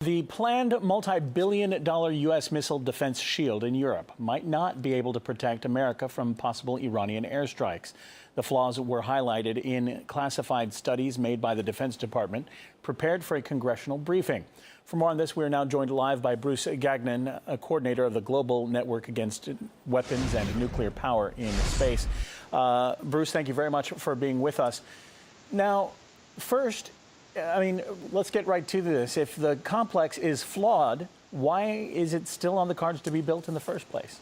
The planned multi-billion-dollar U.S. missile defense shield in Europe might not be able to protect America from possible Iranian airstrikes. The flaws were highlighted in classified studies made by the Defense Department, prepared for a congressional briefing. For more on this, we are now joined live by Bruce Gagnon, a coordinator of the Global Network Against Weapons and Nuclear Power in Space. Bruce, thank you very much for being with us. Now, first, let's get right to this. If the complex is flawed, why is it still on the cards to be built in the first place?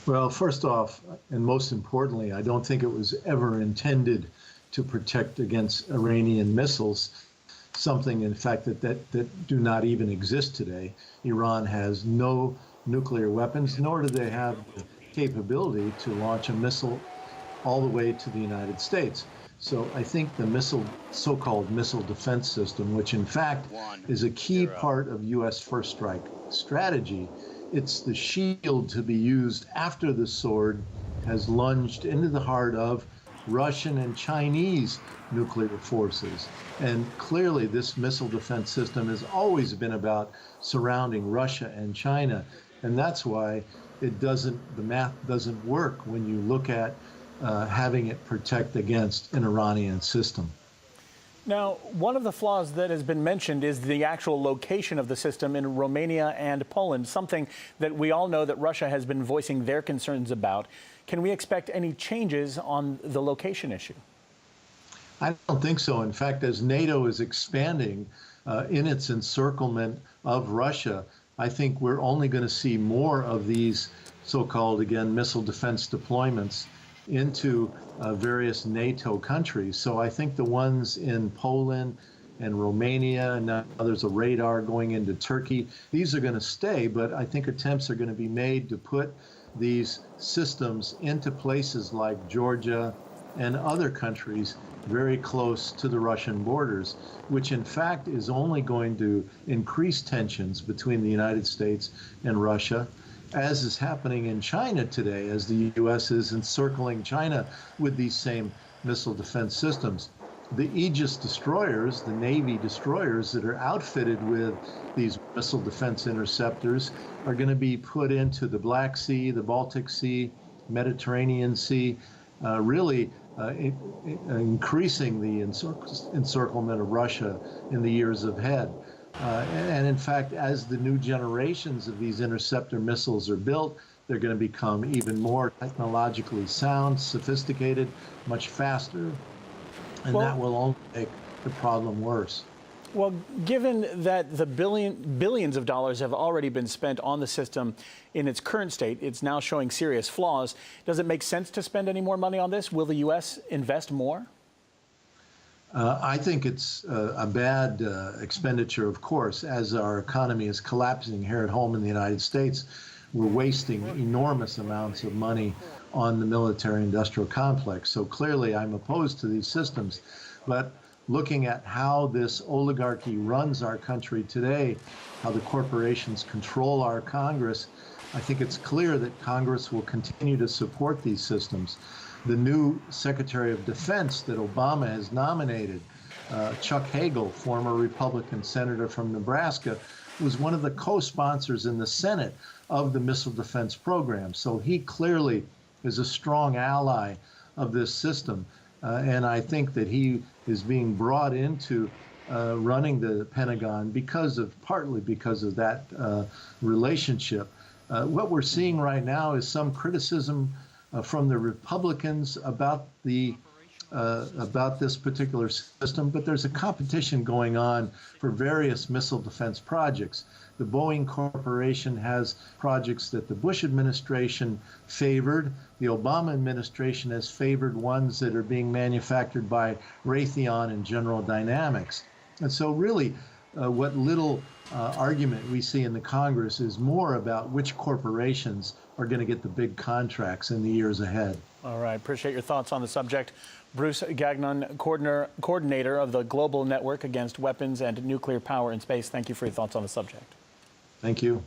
Well, first off, and most importantly, I don't think it was ever intended to protect against Iranian missiles, something, in fact, that do not even exist today. Iran has no nuclear weapons, nor do they have the capability to launch a missile all the way to the United States. So I think the so-called missile defense system, which in fact is a key part of U.S. first strike strategy, it's the shield to be used after the sword has lunged into the heart of Russian and Chinese nuclear forces. And clearly this missile defense system has always been about surrounding Russia and China. And that's why the math doesn't work when you look at having it protect against an Iranian system. Now, one of the flaws that has been mentioned is the actual location of the system in Romania and Poland, something that we all know that Russia has been voicing their concerns about. Can we expect any changes on the location issue? I don't think so. In fact, as NATO is expanding in its encirclement of Russia, I think we're only going to see more of these so-called, again, missile defense deployments into various NATO countries. So I think the ones in Poland and Romania, and now there's a radar going into Turkey, these are going to stay, but I think attempts are going to be made to put these systems into places like Georgia and other countries very close to the Russian borders, which in fact is only going to increase tensions between the United States and Russia, as is happening in China today, as the U.S. is encircling China with these same missile defense systems. The Aegis destroyers, the Navy destroyers that are outfitted with these missile defense interceptors, are going to be put into the Black Sea, the Baltic Sea, Mediterranean Sea, really increasing the encirclement of Russia in the years ahead. And in fact, as the new generations of these interceptor missiles are built, they're going to become even more technologically sound, sophisticated, much faster, and that will only make the problem worse. Well, given that the billions of dollars have already been spent on the system in its current state, it's now showing serious flaws. Does it make sense to spend any more money on this? Will the U.S. invest more? I think it's a bad expenditure, of course, as our economy is collapsing here at home in the United States. We're wasting enormous amounts of money on the military-industrial complex. So clearly I'm opposed to these systems. But looking at how this oligarchy runs our country today, how the corporations control our Congress, I think it's clear that Congress will continue to support these systems. The new Secretary of Defense that Obama has nominated, Chuck Hagel, former Republican senator from Nebraska, was one of the co-sponsors in the Senate of the missile defense program. So he clearly is a strong ally of this system. And I think that he is being brought into running the Pentagon partly because of that relationship. What we're seeing right now is some criticism from the Republicans about this particular system, but there's a competition going on for various missile defense projects. The Boeing Corporation has projects that the Bush administration favored. The Obama administration has favored ones that are being manufactured by Raytheon and General Dynamics. And so really, what little argument we see in the Congress is more about which corporations are going to get the big contracts in the years ahead. All right. Appreciate your thoughts on the subject. Bruce Gagnon, coordinator of the Global Network Against Weapons and Nuclear Power in Space. Thank you for your thoughts on the subject. Thank you.